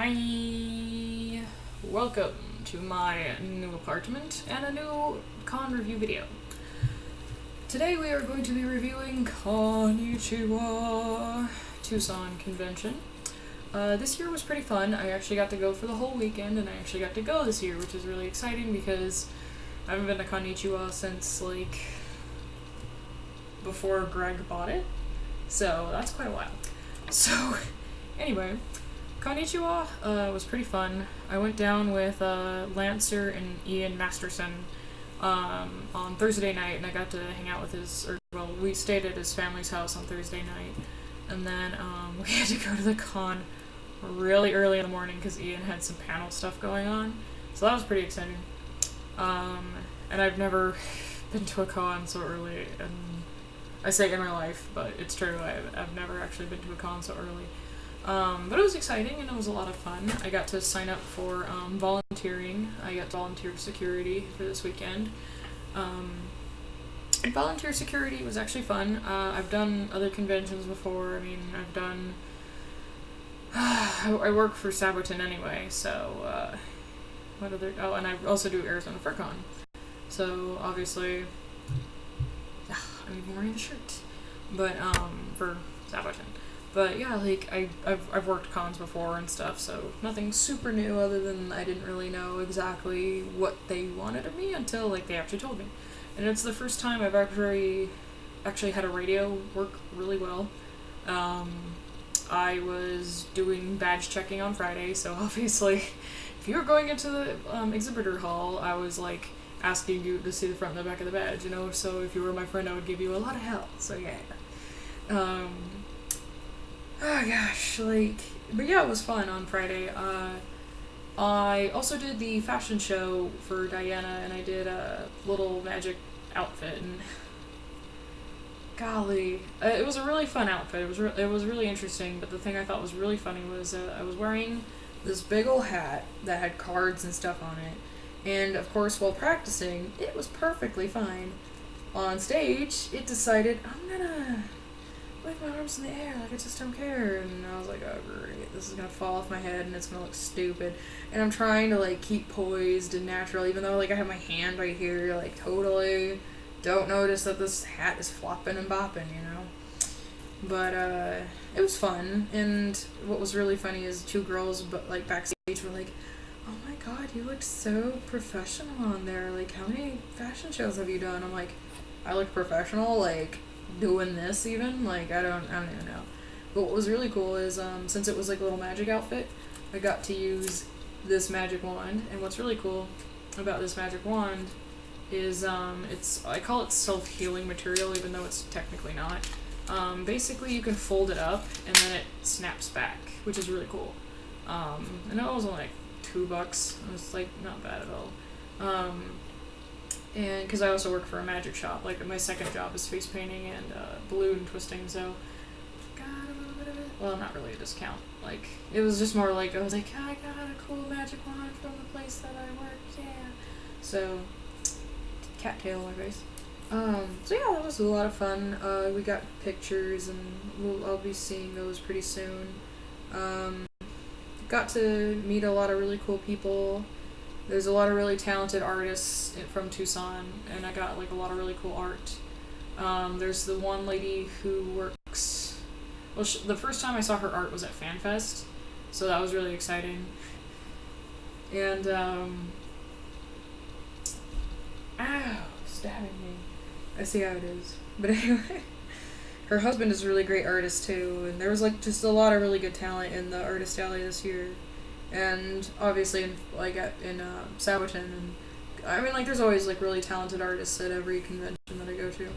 Hi! Welcome to my new apartment and a new con review video. Today we are going to be reviewing Connichiwa Tucson Convention. This year was pretty fun. I actually got to go for the whole weekend, and I actually got to go this year, which is really exciting because I haven't been to Connichiwa since, before Greg bought it. So that's quite a while. So, anyway, Connichiwa was pretty fun. I went down with Lancer and Ian Masterson on Thursday night, and I got to hang out with we stayed at his family's house on Thursday night, and then we had to go to the con really early in the morning because Ian had some panel stuff going on, so that was pretty exciting. And I've never been to a con so early, and I say in my life, but it's true, I've never actually been to a con so early. But it was exciting and it was a lot of fun. I got to sign up for volunteering. I got volunteer security for this weekend. And volunteer security was actually fun. I've done other conventions before. I work for Sabotin anyway, so and I also do Arizona FurCon. So obviously, I'm even wearing the shirt, but for Sabotin. But yeah, I've worked cons before and stuff, so nothing super new other than I didn't really know exactly what they wanted of me until they actually told me. And it's the first time I've actually had a radio work really well. I was doing badge checking on Friday, so obviously if you were going into the exhibitor hall, I was asking you to see the front and the back of the badge, so if you were my friend I would give you a lot of help, so yeah. Oh gosh, but yeah, it was fun on Friday. I also did the fashion show for Diana, and I did a little magic outfit, and golly, it was a really fun outfit. It was really interesting, but the thing I thought was really funny was I was wearing this big ol' hat that had cards and stuff on it, and of course while practicing, it was perfectly fine. On stage, it decided, I'm gonna wave my arms in the air, I just don't care, and I was like, oh great, this is gonna fall off my head and it's gonna look stupid, and I'm trying to keep poised and natural, even though I have my hand right here, totally don't notice that this hat is flopping and bopping, but it was fun. And what was really funny is two girls backstage were like, oh my god, you looked so professional on there, how many fashion shows have you done? I'm like, I look professional, doing this even? I don't even know. But what was really cool is, since it was a little magic outfit, I got to use this magic wand, and what's really cool about this magic wand is, I call it self-healing material, even though it's technically not. Basically you can fold it up, and then it snaps back, which is really cool. And it was only $2, it was not bad at all. And because I also work for a magic shop, my second job is face painting and balloon twisting, so got a little bit of it. Well, not really a discount. It was just more I was I got a cool magic wand from the place that I work, yeah. So, cattail my face. So yeah, that was a lot of fun. We got pictures, and I'll be seeing those pretty soon. Got to meet a lot of really cool people. There's a lot of really talented artists from Tucson, and I got a lot of really cool art. There's the one lady who works. Well, the first time I saw her art was at FanFest, so that was really exciting. And ow, stabbing me. I see how it is. But anyway, her husband is a really great artist too, and there was just a lot of really good talent in the artist alley this year. And obviously in Sabotin, and there's always really talented artists at every convention that I go to,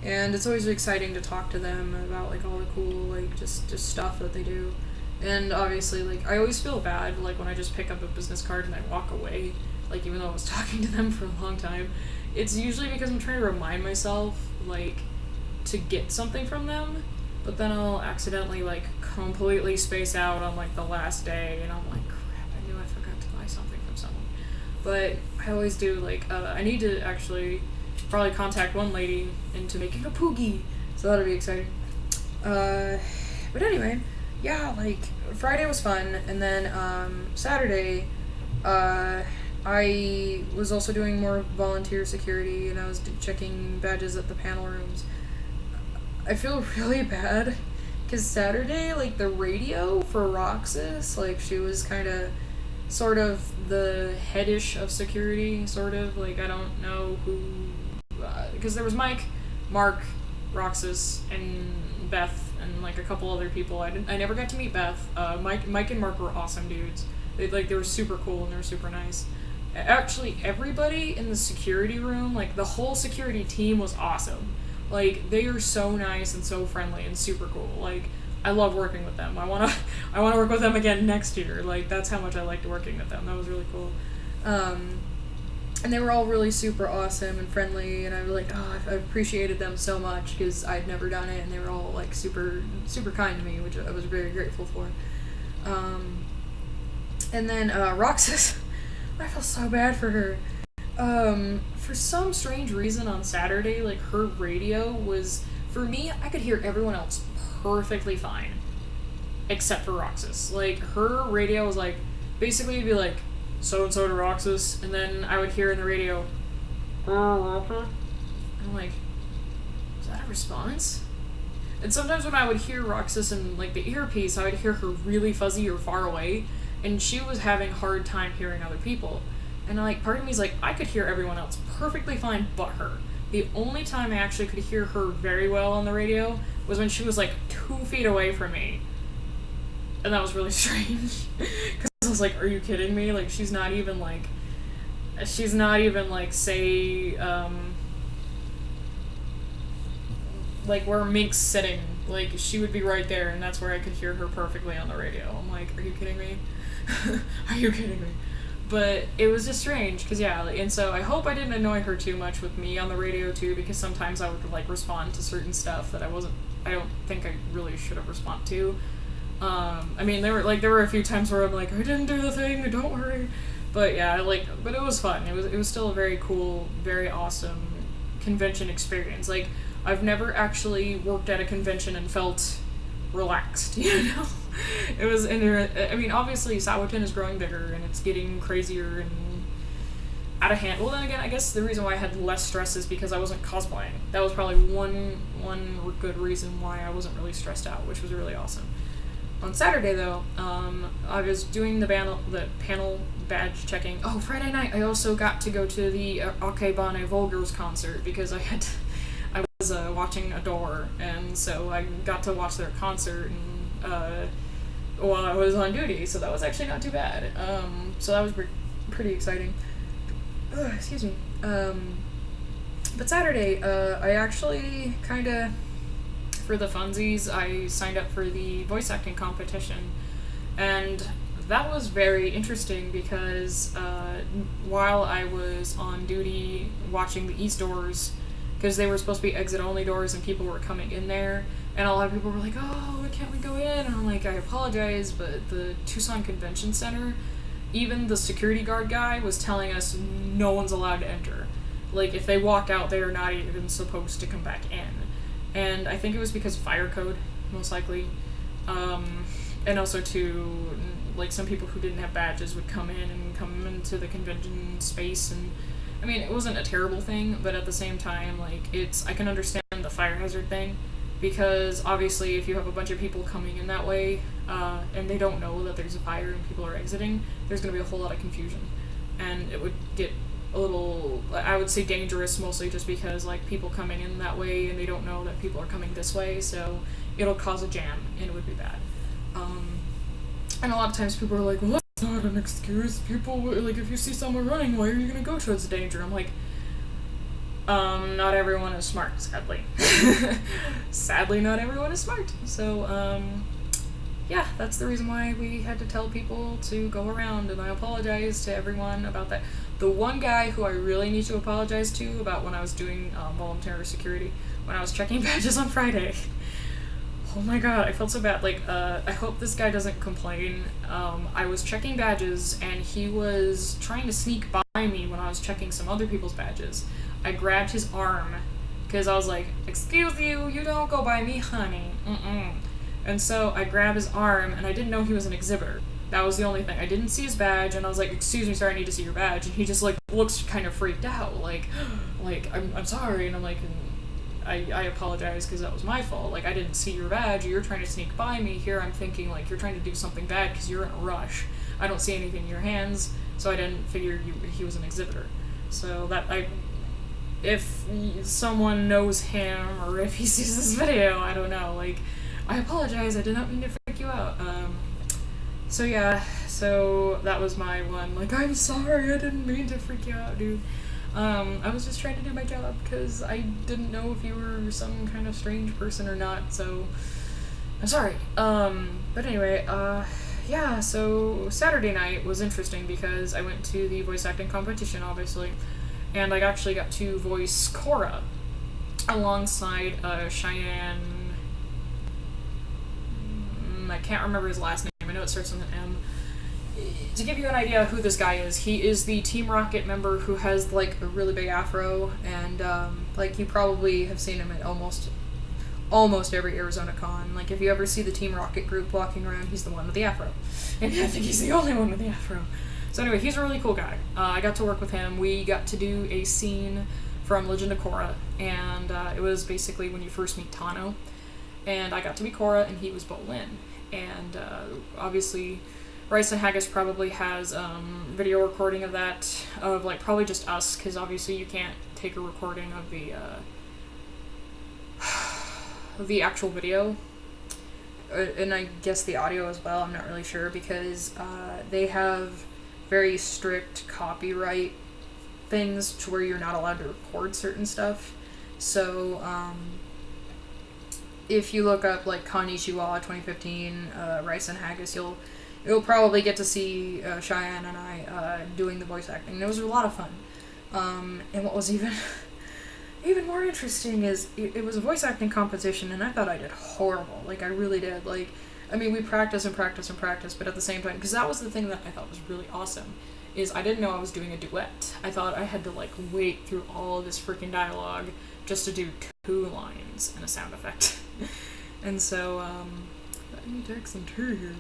and it's always exciting to talk to them about all the cool just stuff that they do. And obviously I always feel bad when I just pick up a business card and I walk away, even though I was talking to them for a long time. It's usually because I'm trying to remind myself to get something from them, but then I'll accidentally completely space out on the last day, and I'm like, crap, I knew I forgot to buy something from someone. But I always do I need to actually probably contact one lady into making a poogie, so that'll be exciting. But anyway, yeah, like Friday was fun, and then Saturday, uh, I was also doing more volunteer security, and I was checking badges at the panel rooms. I feel really bad because Saturday, like the radio for Roxas, like she was kind of sort of the headish of security, sort of. Like I don't know who, because there was Mike, Mark, Roxas, and Beth, and like a couple other people. I never got to meet Beth. Mike and Mark were awesome dudes. They were super cool and they were super nice. Actually, everybody in the security room, like the whole security team, was awesome. Like they are so nice and so friendly and super cool. Like I love working with them. I wanna work with them again next year. Like that's how much I liked working with them. That was really cool. And they were all really super awesome and friendly, and I was like, oh, I appreciated them so much because I'd never done it, and they were all like super super kind to me, which I was very grateful for. And then Roxas, I felt so bad for her. For some strange reason on Saturday, like her radio was, for me, I could hear everyone else perfectly fine, except for Roxas. Like her radio was like, basically it'd be like, so and so to Roxas, and then I would hear in the radio, and I'm like, is that a response? And sometimes when I would hear Roxas in like the earpiece, I would hear her really fuzzy or far away, and she was having a hard time hearing other people. And like part of me is like, I could hear everyone else perfectly fine but her. The only time I actually could hear her very well on the radio was when she was like 2 feet away from me. And that was really strange. Because I was like, are you kidding me? Like she's not even like, say, like where Mink's sitting. Like she would be right there, and that's where I could hear her perfectly on the radio. I'm like, are you kidding me? Are you kidding me? But it was just strange, because yeah, and so I hope I didn't annoy her too much with me on the radio too, because sometimes I would like respond to certain stuff that I don't think I really should have responded to. I mean, there were a few times where I'm like, I didn't do the thing, don't worry. But yeah, but it was fun. It was still a very cool, very awesome convention experience. Like, I've never actually worked at a convention and felt relaxed, you know? It was, I mean, obviously Sawatin is growing bigger and it's getting crazier and out of hand. Well, then again, I guess the reason why I had less stress is because I wasn't cosplaying. That was probably one good reason why I wasn't really stressed out, which was really awesome. On Saturday, though, I was doing the panel badge checking. Oh, Friday night, I also got to go to the Akebane Vulgars concert because I was watching Adore, and so I got to watch their concert and while I was on duty, so that was actually not too bad. So that was pretty exciting. Excuse me. But Saturday, I actually kind of, for the funsies, I signed up for the voice acting competition, and that was very interesting because while I was on duty watching the East doors, because they were supposed to be exit-only doors and people were coming in there, and a lot of people were like, oh, why can't we go in? And I'm like, I apologize, but the Tucson Convention Center, even the security guard guy was telling us no one's allowed to enter. Like, if they walk out, they are not even supposed to come back in. And I think it was because of fire code, most likely. And also, too, like, some people who didn't have badges would come into the convention space, and I mean, it wasn't a terrible thing, but at the same time, like, I can understand the fire hazard thing, because obviously if you have a bunch of people coming in that way, and they don't know that there's a fire and people are exiting, there's going to be a whole lot of confusion. And it would get a little, I would say dangerous, mostly just because, like, people coming in that way and they don't know that people are coming this way, so it'll cause a jam, and it would be bad. And a lot of times people are like, well, that's not an excuse. People, like, if you see someone running, why are you going to go towards the danger? I'm like, not everyone is smart, sadly. Sadly, not everyone is smart. So, yeah, that's the reason why we had to tell people to go around, and I apologize to everyone about that. The one guy who I really need to apologize to about when I was doing voluntary security, when I was checking badges on Friday. Oh my god, I felt so bad. Like, I hope this guy doesn't complain. I was checking badges, and he was trying to sneak by me when I was checking some other people's badges. I grabbed his arm, because I was like, excuse you, you don't go by me, honey. Mm-mm. And so I grab his arm, and I didn't know he was an exhibitor. That was the only thing. I didn't see his badge, and I was like, "Excuse me, sir, I need to see your badge." And he just like looks kind of freaked out, like I'm sorry. And I'm like, I apologize because that was my fault. Like, I didn't see your badge. You're trying to sneak by me. Here I'm thinking like you're trying to do something bad because you're in a rush. I don't see anything in your hands, so I didn't figure he was an exhibitor. So if someone knows him or if he sees this video, I don't know. Like, I apologize. I did not mean to freak you out. So yeah, so that was my one. Like, I'm sorry. I didn't mean to freak you out, dude. I was just trying to do my job because I didn't know if you were some kind of strange person or not. So I'm sorry. But anyway, yeah. So Saturday night was interesting because I went to the voice acting competition, obviously. And I actually got to voice Cora alongside Cheyenne. I can't remember his last name. I know it starts with an M. To give you an idea of who this guy is, he is the Team Rocket member who has like a really big afro, and like you probably have seen him at almost every Arizona con. Like, if you ever see the Team Rocket group walking around, he's the one with the afro, and I think he's the only one with the afro. So anyway, he's a really cool guy. I got to work with him. We got to do a scene from Legend of Korra, and it was basically when you first meet Tano. And I got to be Korra, and he was Bolin. And obviously, Rice and Haggis probably has video recording of that, of like probably just us, because obviously you can't take a recording of the actual video. And I guess the audio as well, I'm not really sure, because they have very strict copyright things to where you're not allowed to record certain stuff. So, if you look up like Connichiwa 2015, Rice and Haggis, you'll probably get to see Cheyenne and I doing the voice acting. And it was a lot of fun. And what was even more interesting is it was a voice acting competition, and I thought I did horrible. Like, I really did. Like, I mean, we practice and practice and practice, but at the same time, because that was the thing that I thought was really awesome, is I didn't know I was doing a duet. I thought I had to, like, wait through all of this freaking dialogue just to do 2 lines and a sound effect. And so, let me take some tea here.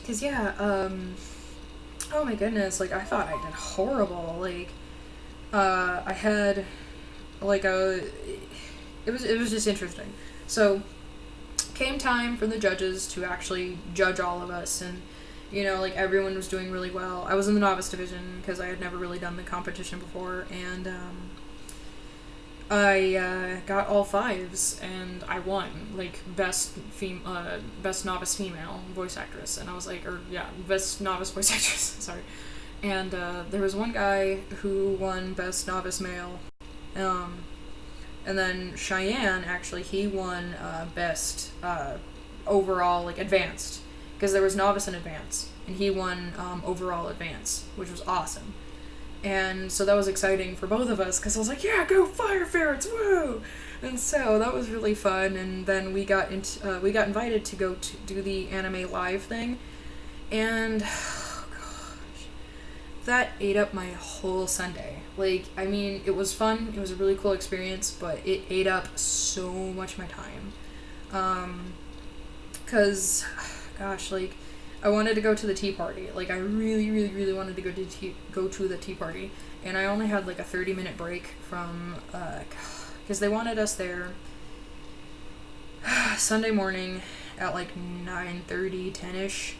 Because, yeah, oh my goodness, like, I thought I did horrible. Like, I had, like, it was just interesting. So, came time for the judges to actually judge all of us, and you know, like, everyone was doing really well. I was in the novice division because I had never really done the competition before, and I got all 5s, and I won, like, best novice female voice actress, and I was like, best novice voice actress, sorry. And there was one guy who won best novice male, and then Cheyenne, actually, he won best overall, like, advanced, because there was novice and advanced, and he won overall advanced, which was awesome. And so that was exciting for both of us, because I was like, yeah, go Fire Ferrets, woo! And so that was really fun, and then we got invited to go to do the anime live thing, and oh gosh, that ate up my whole Sunday. Like, I mean, it was fun, it was a really cool experience, but it ate up so much of my time. Because, gosh, like, I wanted to go to the tea party. Like, I really, really, really wanted to go to the tea party. And I only had, like, a 30-minute break from, because they wanted us there Sunday morning at, like, 9:30, 10-ish,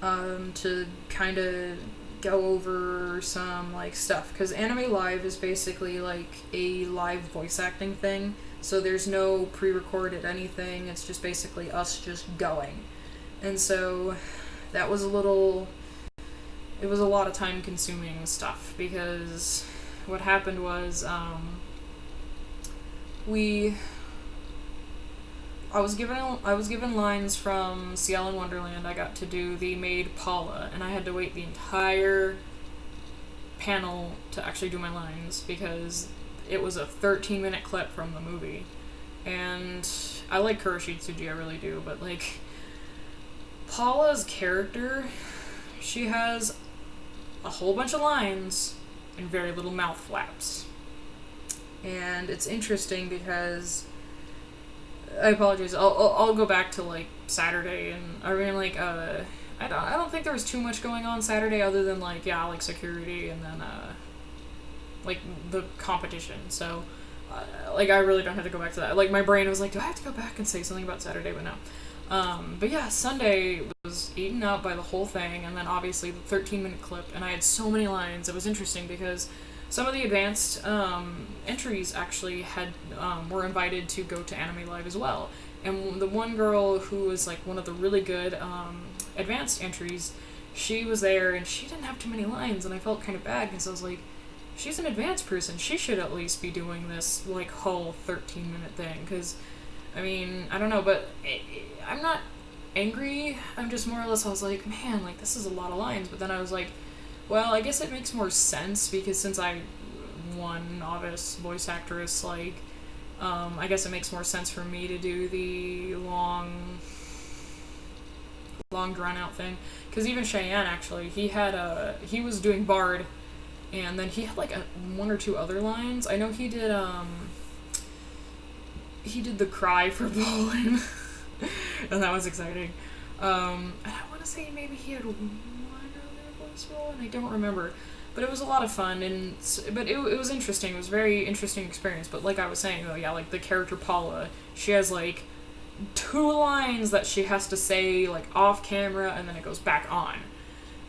to kind of go over some, like, stuff. Because Anime Live is basically, like, a live voice acting thing. So there's no pre-recorded anything. It's just basically us just going. And so that was it was a lot of time consuming stuff, because what happened was, I was given lines from Ciel in Wonderland. I got to do the maid Paula, and I had to wait the entire panel to actually do my lines, because it was a 13-minute clip from the movie. And I like Kuroshitsuji, I really do, but, like, Paula's character, she has a whole bunch of lines and very little mouth flaps. And it's interesting because I apologize. I'll go back to like Saturday, and I mean like I don't think there was too much going on Saturday other than like like security and then like the competition. So like I really don't have to go back to that. Like my brain was like, do I have to go back and say something about Saturday? But no. But yeah, Sunday was eaten up by the whole thing, and then obviously the 13-minute clip, and I had so many lines. It was interesting because some of the advanced entries actually had were invited to go to Anime Live as well. And the one girl who was like one of the really good advanced entries, she was there, and she didn't have too many lines, and I felt kind of bad because I was like, she's an advanced person. She should at least be doing this like whole 13-minute thing, because I mean, I don't know, but I'm not angry. I'm just more or less, I was like, man, like, this is a lot of lines. But then I was like, well, I guess it makes more sense because since I won novice voice actress, like, I guess it makes more sense for me to do the long drawn out thing. Because even Cheyenne, actually, he was doing Bard, and then he had like one or two other lines. I know he did the cry for Bolin, and that was exciting. And I want to say maybe he had one other voice role, and I don't remember. But it was a lot of fun, but it was interesting. It was a very interesting experience. But like I was saying, though, yeah, like the character Paula, she has like 2 lines that she has to say like off camera, and then it goes back on.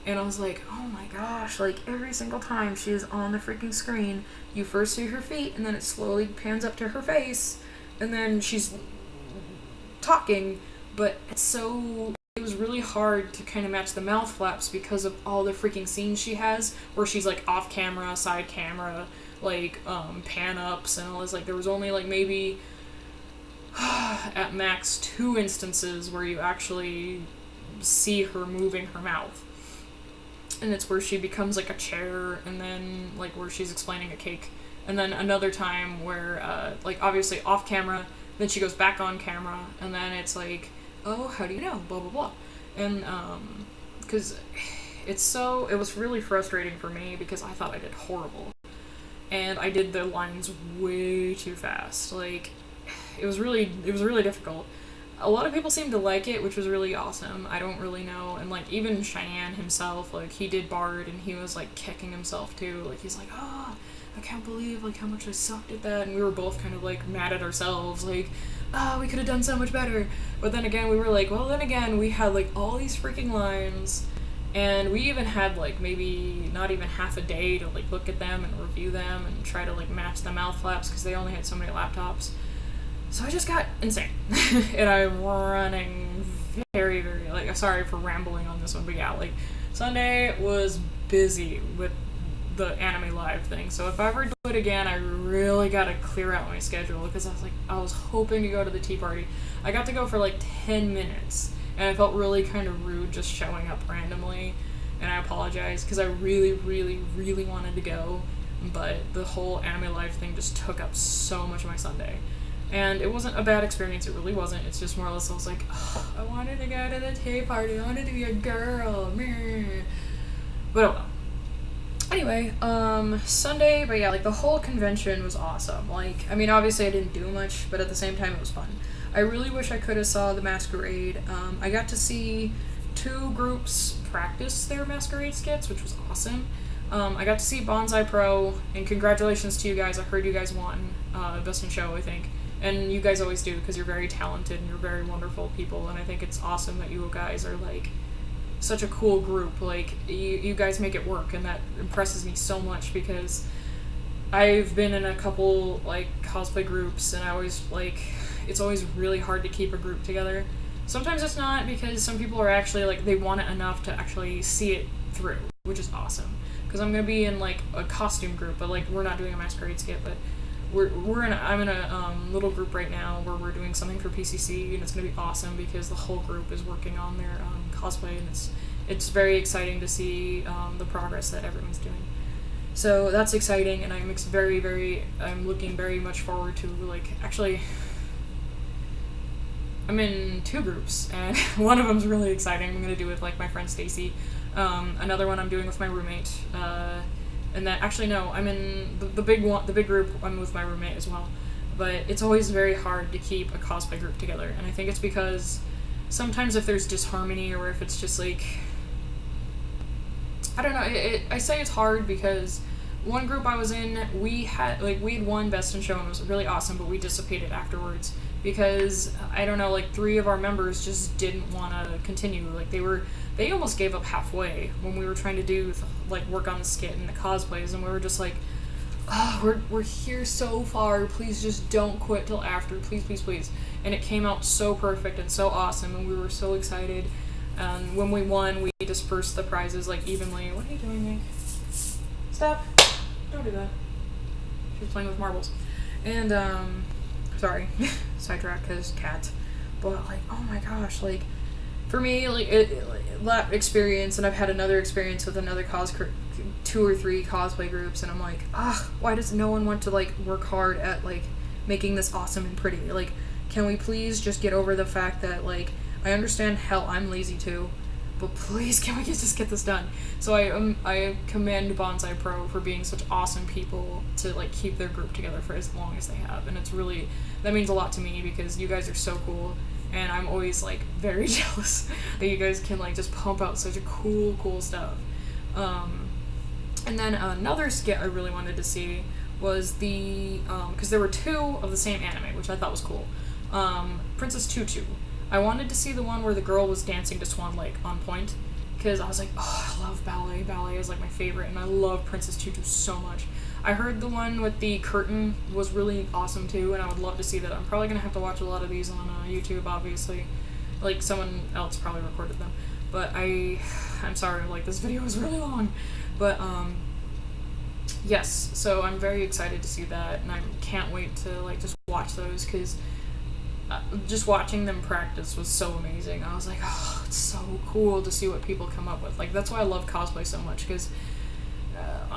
And I was like, oh my gosh, like every single time she is on the freaking screen, you first see her feet, and then it slowly pans up to her face, and then she's talking, but it was really hard to kind of match the mouth flaps because of all the freaking scenes she has, where she's like off camera, side camera, like pan ups and all this. Like there was only like maybe at max 2 instances where you actually see her moving her mouth. And it's where she becomes like a chair, and then like where she's explaining a cake. And then another time where, like, obviously off camera, then she goes back on camera, and then it's like, oh, how do you know? Blah, blah, blah. And, because it was really frustrating for me because I thought I did horrible. And I did the lines way too fast. Like, it was really difficult. A lot of people seemed to like it, which was really awesome. I don't really know. And, like, even Cheyenne himself, like, he did Bard, and he was, like, kicking himself, too. Like, he's like, oh, I can't believe, like, how much I sucked at that. And we were both kind of, like, mad at ourselves. Like, we could have done so much better. But then again, we were like, well, then again, we had, like, all these freaking lines. And we even had, like, maybe not even half a day to, like, look at them and review them and try to, like, match the mouth flaps because they only had so many laptops. So I just got insane. And I'm running very, very, like, sorry for rambling on this one, but yeah, like, Sunday was busy with the Anime Live thing. So if I ever do it again, I really gotta clear out my schedule because I was hoping to go to the tea party. I got to go for like 10 minutes, and I felt really kind of rude just showing up randomly, and I apologize because I really, really, really wanted to go, but the whole Anime Live thing just took up so much of my Sunday. And it wasn't a bad experience, it really wasn't. It's just more or less I was like, oh, I wanted to go to the tea party, I wanted to be a girl, meh. But oh well. Anyway, Sunday, but yeah, like, the whole convention was awesome. Like, I mean, obviously I didn't do much, but at the same time it was fun. I really wish I could have saw the masquerade. I got to see 2 groups practice their masquerade skits, which was awesome. I got to see Bonsai Pro, and congratulations to you guys. I heard you guys won Best in Show, I think. And you guys always do, because you're very talented and you're very wonderful people, and I think it's awesome that you guys are, like, such a cool group. Like, you guys make it work, and that impresses me so much, because I've been in a couple, like, cosplay groups, and I always, like, it's always really hard to keep a group together. Sometimes it's not, because some people are actually, like, they want it enough to actually see it through, which is awesome. Because I'm going to be in, like, a costume group, but, like, we're not doing a masquerade skit, but I'm in a little group right now where we're doing something for PCC, and it's going to be awesome because the whole group is working on their cosplay, and it's very exciting to see the progress that everyone's doing. So that's exciting, and I'm looking very much forward to, like, actually, I'm in 2 groups, and one of them's really exciting. I'm going to do with, like, my friend Stacy. Another one I'm doing with my roommate. And that, actually, no, I'm in the big group. I'm with my roommate as well. but it's always very hard to keep a cosplay group together, and I think it's because sometimes if there's disharmony or if it's just like, I don't know, I say it's hard because one group I was in, we had won Best in Show and it was really awesome, but we dissipated afterwards because, I don't know, like 3 of our members just didn't want to continue. Like they almost gave up halfway when we were trying to do like work on the skit and the cosplays, and we were just like, oh, we're here so far, please just don't quit till after, please, please, please. And it came out so perfect and so awesome, and we were so excited. And when we won, we dispersed the prizes like evenly. What are you doing, Nick? Stop. Don't do that. She was playing with marbles. And, sorry, sidetrack because cats. But, like, oh my gosh, like, for me, like, that experience, and I've had another experience with another 2 or 3 cosplay groups, and I'm like, why does no one want to, like, work hard at, like, making this awesome and pretty? Like, can we please just get over the fact that, like, I understand, hell, I'm lazy too, but please, can we just get this done? So I commend Bonsai Pro for being such awesome people to, like, keep their group together for as long as they have, and it's really, that means a lot to me because you guys are so cool, and I'm always, like, very jealous that you guys can, like, just pump out such a cool stuff. And then another skit I really wanted to see was the, because there were 2 of the same anime, which I thought was cool. Princess Tutu. I wanted to see the one where the girl was dancing to Swan Lake on point, because I was like, oh, I love ballet. Ballet is, like, my favorite, and I love Princess Tutu so much. I heard the one with the curtain was really awesome, too, and I would love to see that. I'm probably going to have to watch a lot of these on YouTube, obviously. Like, someone else probably recorded them. But I'm sorry, like, this video is really long. But, yes, so I'm very excited to see that, and I can't wait to, like, just watch those, because just watching them practice was so amazing. I was like, oh, it's so cool to see what people come up with. Like, that's why I love cosplay so much, because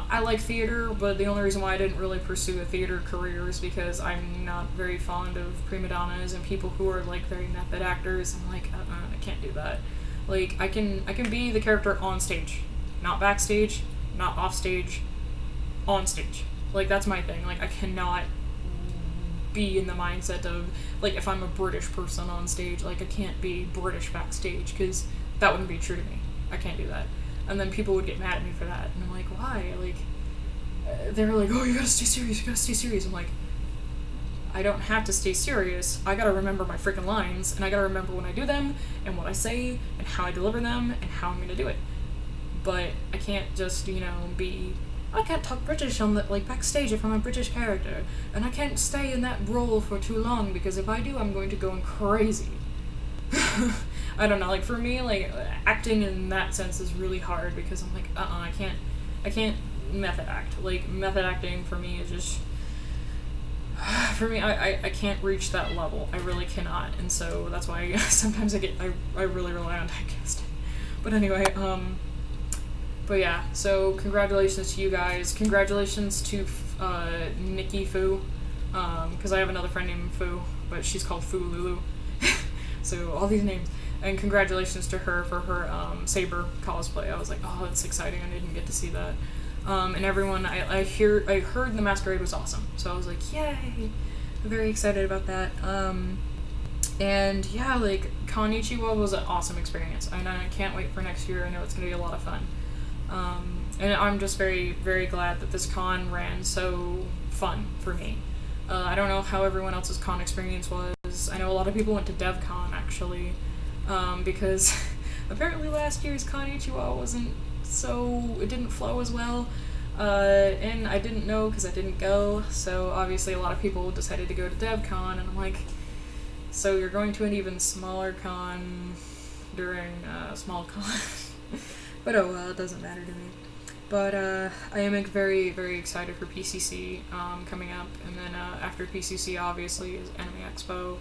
I like theater, but the only reason why I didn't really pursue a theater career is because I'm not very fond of prima donnas and people who are, like, very method actors. I'm like, I can't do that. Like, I can be the character on stage, not backstage, not off stage, on stage. Like, that's my thing. Like, I cannot be in the mindset of, like, if I'm a British person on stage, like, I can't be British backstage, because that wouldn't be true to me. I can't do that. And then people would get mad at me for that, and I'm like, why? Like, they were like, oh, you gotta stay serious, you gotta stay serious. I'm like, I don't have to stay serious. I gotta remember my freaking lines, and I gotta remember when I do them, and what I say, and how I deliver them, and how I'm gonna do it. But I can't just, I can't talk British on the, like, backstage if I'm a British character, and I can't stay in that role for too long, because if I do, I'm going to go crazy. I don't know, like, for me, like, acting in that sense is really hard, because I'm like, I can't method act. Like, method acting for me is just, for me, I can't reach that level. I really cannot, and so that's why sometimes I really rely on typecasting. But anyway, but yeah, so congratulations to you guys. Congratulations to Nikki Fu, because I have another friend named Fu, but she's called Fu Lulu. So all these names. And congratulations to her for her Saber cosplay. I was like, oh, that's exciting. I didn't get to see that. And everyone, I heard the masquerade was awesome. So I was like, yay! I'm very excited about that. And yeah, like, Connichiwa was an awesome experience. And I can't wait for next year. I know it's going to be a lot of fun. And I'm just very, very glad that this con ran so fun for me. I don't know how everyone else's con experience was. I know a lot of people went to DevCon, actually, because apparently last year's Connichiwa it didn't flow as well, and I didn't know because I didn't go, so obviously a lot of people decided to go to DevCon, and I'm like, so you're going to an even smaller con during a small con. But oh well, it doesn't matter to me. But I am very, very excited for PCC coming up, and then after PCC obviously is Anime Expo.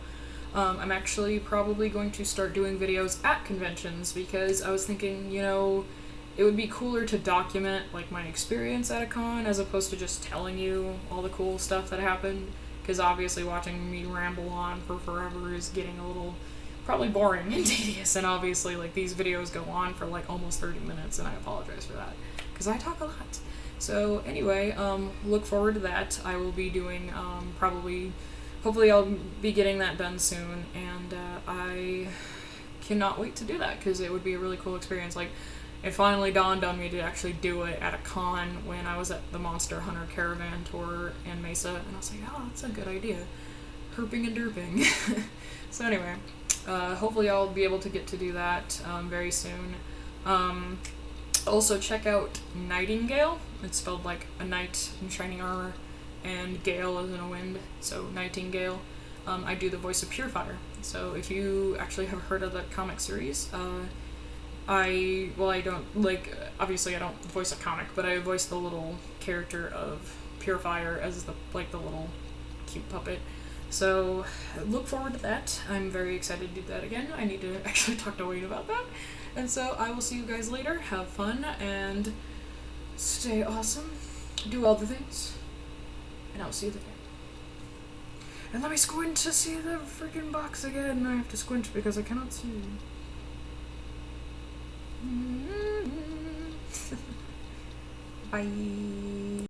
I'm actually probably going to start doing videos at conventions, because I was thinking, it would be cooler to document, like, my experience at a con as opposed to just telling you all the cool stuff that happened, because obviously watching me ramble on for forever is getting a little probably boring and tedious, and obviously, like, these videos go on for, like, almost 30 minutes, and I apologize for that, because I talk a lot. So, anyway, look forward to that. I will be doing, probably hopefully I'll be getting that done soon, and I cannot wait to do that because it would be a really cool experience. Like, it finally dawned on me to actually do it at a con when I was at the Monster Hunter Caravan Tour in Mesa, and I was like, oh, that's a good idea. Herping and derping. So anyway, hopefully I'll be able to get to do that very soon. Also check out Nightingale. It's spelled like a knight in shining armor, and gale is in a wind, so Nightingale. I do the voice of Purefire. So if you actually have heard of that comic series, I don't, like, obviously I don't voice a comic, but I voice the little character of Purefire as the little cute puppet. So look forward to that. I'm very excited to do that again. I need to actually talk to Wayne about that. And so I will see you guys later. Have fun and stay awesome. Do all the things. And I'll see you later. And let me squint to see the freaking box again. I have to squint because I cannot see. Bye.